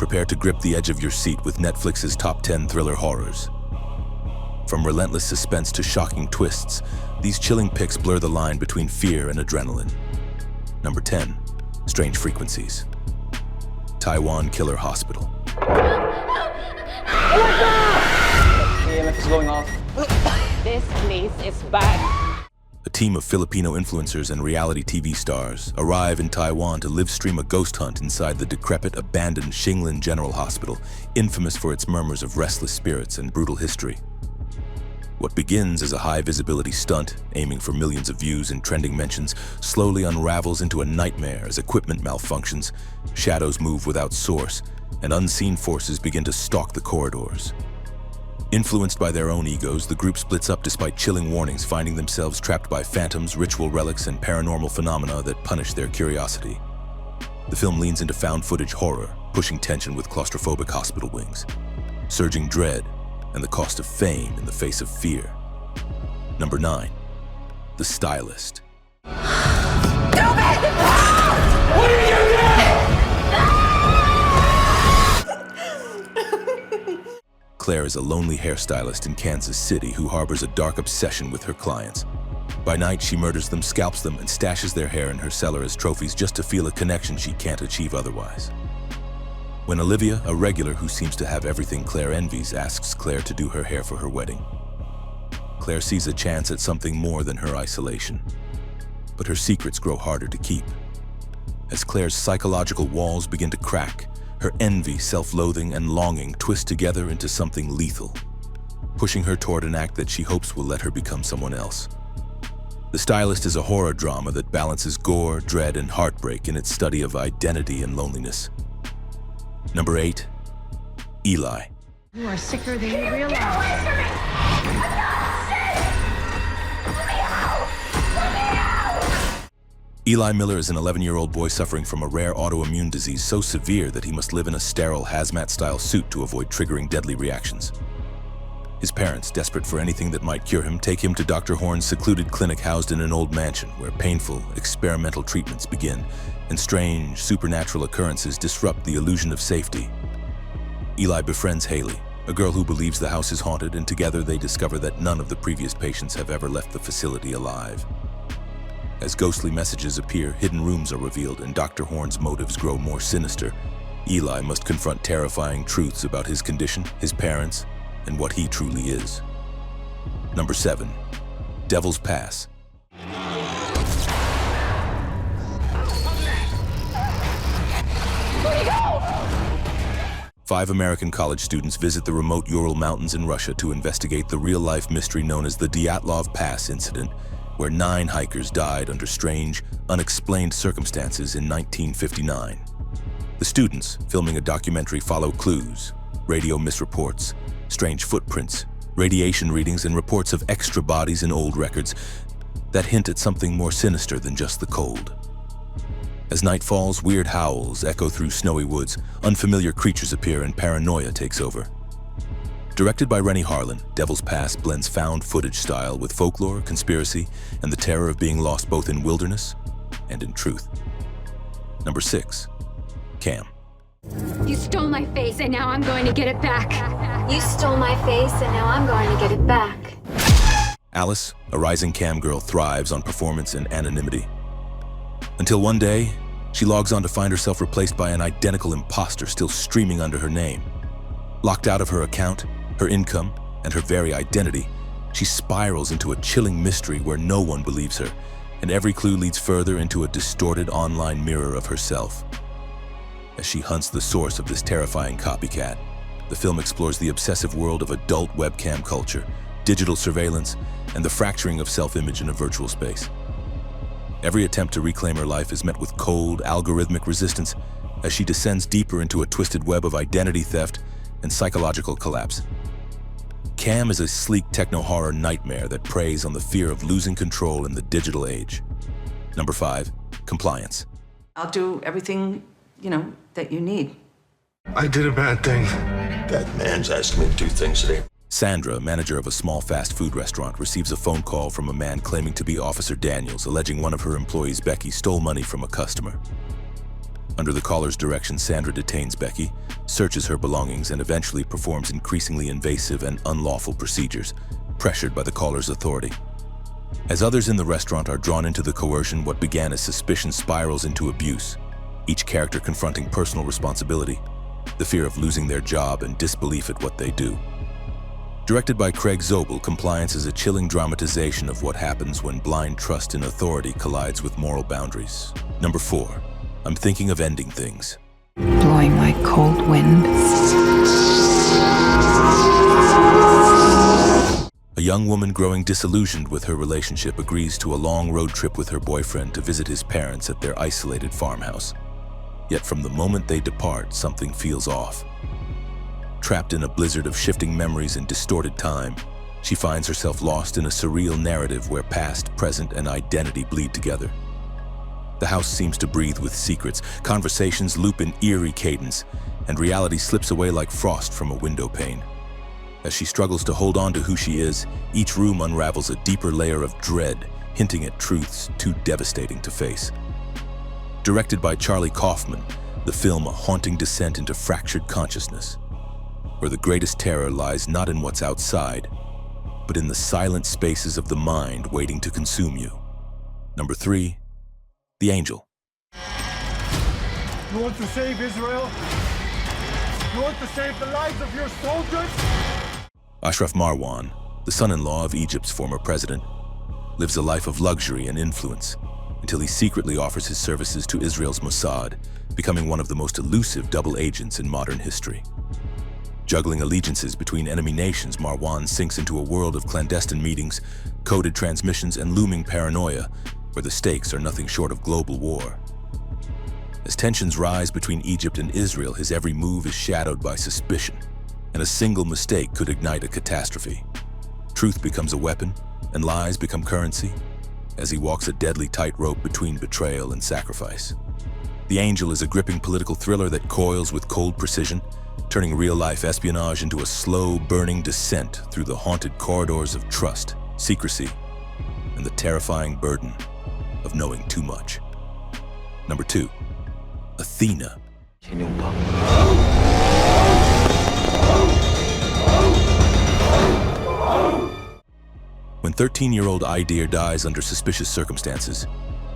Prepare to grip the edge of your seat with Netflix's top 10 thriller horrors. From relentless suspense to shocking twists, these chilling picks blur the line between fear and adrenaline. Number 10. Strange Frequencies. Taiwan Killer Hospital. EMF is going off. This place is bad. A team of Filipino influencers and reality TV stars arrive in Taiwan to live stream a ghost hunt inside the decrepit, abandoned Xinglin General Hospital, infamous for its murmurs of restless spirits and brutal history. What begins as a high-visibility stunt, aiming for millions of views and trending mentions, slowly unravels into a nightmare as equipment malfunctions, shadows move without source, and unseen forces begin to stalk the corridors. Influenced by their own egos, the group splits up despite chilling warnings, finding themselves trapped by phantoms, ritual relics, and paranormal phenomena that punish their curiosity. The film leans into found footage horror, pushing tension with claustrophobic hospital wings, surging dread, and the cost of fame in the face of fear. Number 9. The Stylist. Claire is a lonely hairstylist in Kansas City who harbors a dark obsession with her clients. By night, she murders them, scalps them, and stashes their hair in her cellar as trophies just to feel a connection she can't achieve otherwise. When Olivia, a regular who seems to have everything Claire envies, asks Claire to do her hair for her wedding, Claire sees a chance at something more than her isolation. But her secrets grow harder to keep. As Claire's psychological walls begin to crack, her envy, self-loathing, and longing twist together into something lethal, pushing her toward an act that she hopes will let her become someone else. The Stylist is a horror drama that balances gore, dread, and heartbreak in its study of identity and loneliness. Number 8. Eli. You are sicker than you realize. Eli Miller is an 11-year-old boy suffering from a rare autoimmune disease so severe that he must live in a sterile hazmat-style suit to avoid triggering deadly reactions. His parents, desperate for anything that might cure him, take him to Dr. Horn's secluded clinic housed in an old mansion where painful, experimental treatments begin and strange, supernatural occurrences disrupt the illusion of safety. Eli befriends Haley, a girl who believes the house is haunted, and together they discover that none of the previous patients have ever left the facility alive. As ghostly messages appear, hidden rooms are revealed, and Dr. Horn's motives grow more sinister. Eli must confront terrifying truths about his condition, his parents, and what he truly is. Number 7. Devil's Pass. Where'd he go? 5 American college students visit the remote Ural Mountains in Russia to investigate the real-life mystery known as the Dyatlov Pass incident, where 9 hikers died under strange, unexplained circumstances in 1959. The students, filming a documentary, follow clues, radio misreports, strange footprints, radiation readings, and reports of extra bodies in old records that hint at something more sinister than just the cold. As night falls, weird howls echo through snowy woods, unfamiliar creatures appear, and paranoia takes over. Directed by Rennie Harlan, Devil's Pass blends found footage style with folklore, conspiracy, and the terror of being lost both in wilderness and in truth. Number 6. Cam. You stole my face, and now I'm going to get it back. You stole my face, and now I'm going to get it back. Alice, a rising cam girl, thrives on performance and anonymity. Until one day, she logs on to find herself replaced by an identical imposter still streaming under her name. Locked out of her account, her income, and her very identity, she spirals into a chilling mystery where no one believes her, and every clue leads further into a distorted online mirror of herself. As she hunts the source of this terrifying copycat, the film explores the obsessive world of adult webcam culture, digital surveillance, and the fracturing of self-image in a virtual space. Every attempt to reclaim her life is met with cold, algorithmic resistance as she descends deeper into a twisted web of identity theft and psychological collapse. Cam is a sleek techno-horror nightmare that preys on the fear of losing control in the digital age. Number 5. Compliance. I'll do everything, that you need. I did a bad thing. That man's asking me to do things today. Sandra, manager of a small fast food restaurant, receives a phone call from a man claiming to be Officer Daniels, alleging one of her employees, Becky, stole money from a customer. Under the caller's direction, Sandra detains Becky, searches her belongings, and eventually performs increasingly invasive and unlawful procedures, pressured by the caller's authority. As others in the restaurant are drawn into the coercion, what began as suspicion spirals into abuse, each character confronting personal responsibility, the fear of losing their job, and disbelief at what they do. Directed by Craig Zobel, Compliance is a chilling dramatization of what happens when blind trust in authority collides with moral boundaries. Number 4. I'm Thinking of Ending Things. Blowing like cold wind. A young woman growing disillusioned with her relationship agrees to a long road trip with her boyfriend to visit his parents at their isolated farmhouse. Yet from the moment they depart, something feels off. Trapped in a blizzard of shifting memories and distorted time, she finds herself lost in a surreal narrative where past, present, and identity bleed together. The house seems to breathe with secrets, conversations loop in eerie cadence, and reality slips away like frost from a window pane. As she struggles to hold on to who she is, each room unravels a deeper layer of dread, hinting at truths too devastating to face. Directed by Charlie Kaufman, the film a haunting descent into fractured consciousness, where the greatest terror lies not in what's outside, but in the silent spaces of the mind waiting to consume you. Number 3. The Angel. You want to save Israel? You want to save the lives of your soldiers? Ashraf Marwan, the son-in-law of Egypt's former president, lives a life of luxury and influence until he secretly offers his services to Israel's Mossad, becoming one of the most elusive double agents in modern history. Juggling allegiances between enemy nations, Marwan sinks into a world of clandestine meetings, coded transmissions, and looming paranoia, where the stakes are nothing short of global war. As tensions rise between Egypt and Israel, his every move is shadowed by suspicion, and a single mistake could ignite a catastrophe. Truth becomes a weapon, and lies become currency, as he walks a deadly tightrope between betrayal and sacrifice. The Angel is a gripping political thriller that coils with cold precision, turning real-life espionage into a slow-burning descent through the haunted corridors of trust, secrecy, and the terrifying burden of knowing too much. Number 2. Athena. When 13-year-old Idir dies under suspicious circumstances,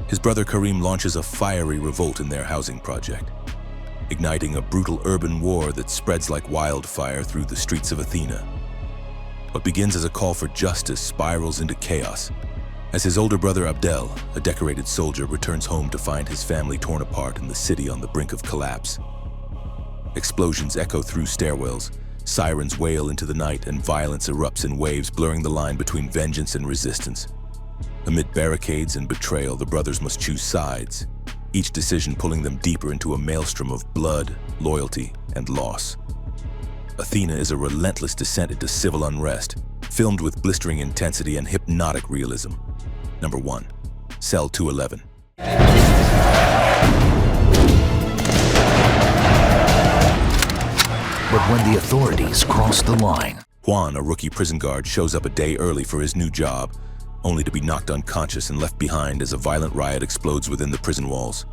his brother Karim launches a fiery revolt in their housing project, igniting a brutal urban war that spreads like wildfire through the streets of Athena. What begins as a call for justice spirals into chaos, as his older brother Abdel, a decorated soldier, returns home to find his family torn apart and the city on the brink of collapse. Explosions echo through stairwells, sirens wail into the night, and violence erupts in waves, blurring the line between vengeance and resistance. Amid barricades and betrayal, the brothers must choose sides, each decision pulling them deeper into a maelstrom of blood, loyalty, and loss. Athena is a relentless descent into civil unrest, filmed with blistering intensity and hypnotic realism. Number 1. Cell 211. But when the authorities cross the line... Juan, a rookie prison guard, shows up a day early for his new job, only to be knocked unconscious and left behind as a violent riot explodes within the prison walls.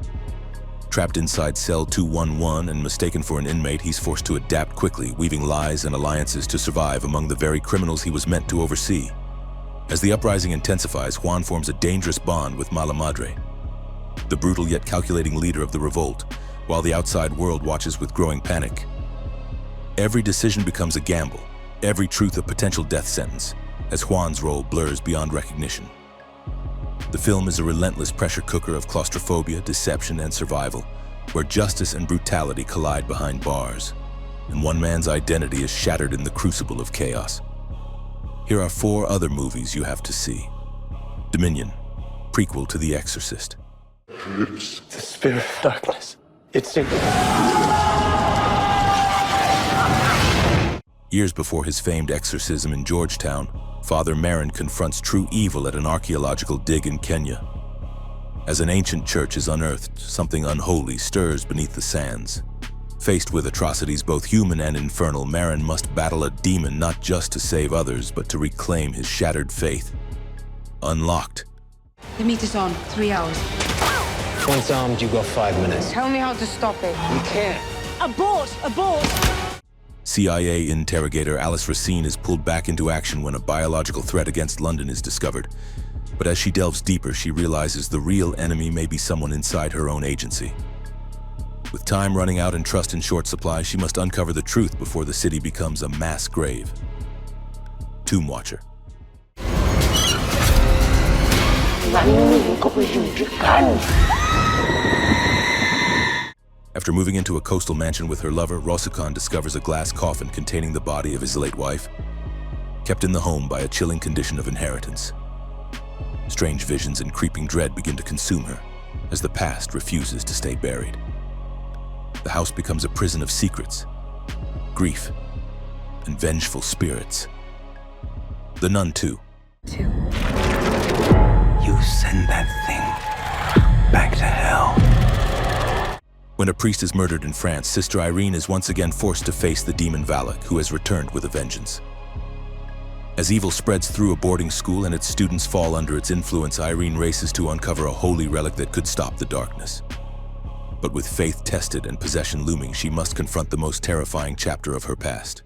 Trapped inside cell 211 and mistaken for an inmate, he's forced to adapt quickly, weaving lies and alliances to survive among the very criminals he was meant to oversee. As the uprising intensifies, Juan forms a dangerous bond with Mala Madre, the brutal yet calculating leader of the revolt, while the outside world watches with growing panic. Every decision becomes a gamble, every truth a potential death sentence, as Juan's role blurs beyond recognition. The film is a relentless pressure cooker of claustrophobia, deception, and survival, where justice and brutality collide behind bars, and one man's identity is shattered in the crucible of chaos. Here are 4 other movies you have to see. Dominion, prequel to The Exorcist. It's the spirit of darkness. It's in. Years before his famed exorcism in Georgetown, Father Marin confronts true evil at an archaeological dig in Kenya. As an ancient church is unearthed, something unholy stirs beneath the sands. Faced with atrocities both human and infernal, Marin must battle a demon not just to save others, but to reclaim his shattered faith. Unlocked. The meet is on. 3 hours. Once armed, you got 5 minutes. Tell me how to stop it. You can't. Abort! Abort! CIA interrogator Alice Racine is pulled back into action when a biological threat against London is discovered. But as she delves deeper, she realizes the real enemy may be someone inside her own agency. With time running out and trust in short supply, she must uncover the truth before the city becomes a mass grave. Tomb Watcher. After moving into a coastal mansion with her lover, Rosicon discovers a glass coffin containing the body of his late wife, kept in the home by a chilling condition of inheritance. Strange visions and creeping dread begin to consume her as the past refuses to stay buried. The house becomes a prison of secrets, grief, and vengeful spirits. The Nun 2. You send that thing back to hell. When a priest is murdered in France, Sister Irene is once again forced to face the demon Valak, who has returned with a vengeance. As evil spreads through a boarding school and its students fall under its influence, Irene races to uncover a holy relic that could stop the darkness. But with faith tested and possession looming, she must confront the most terrifying chapter of her past.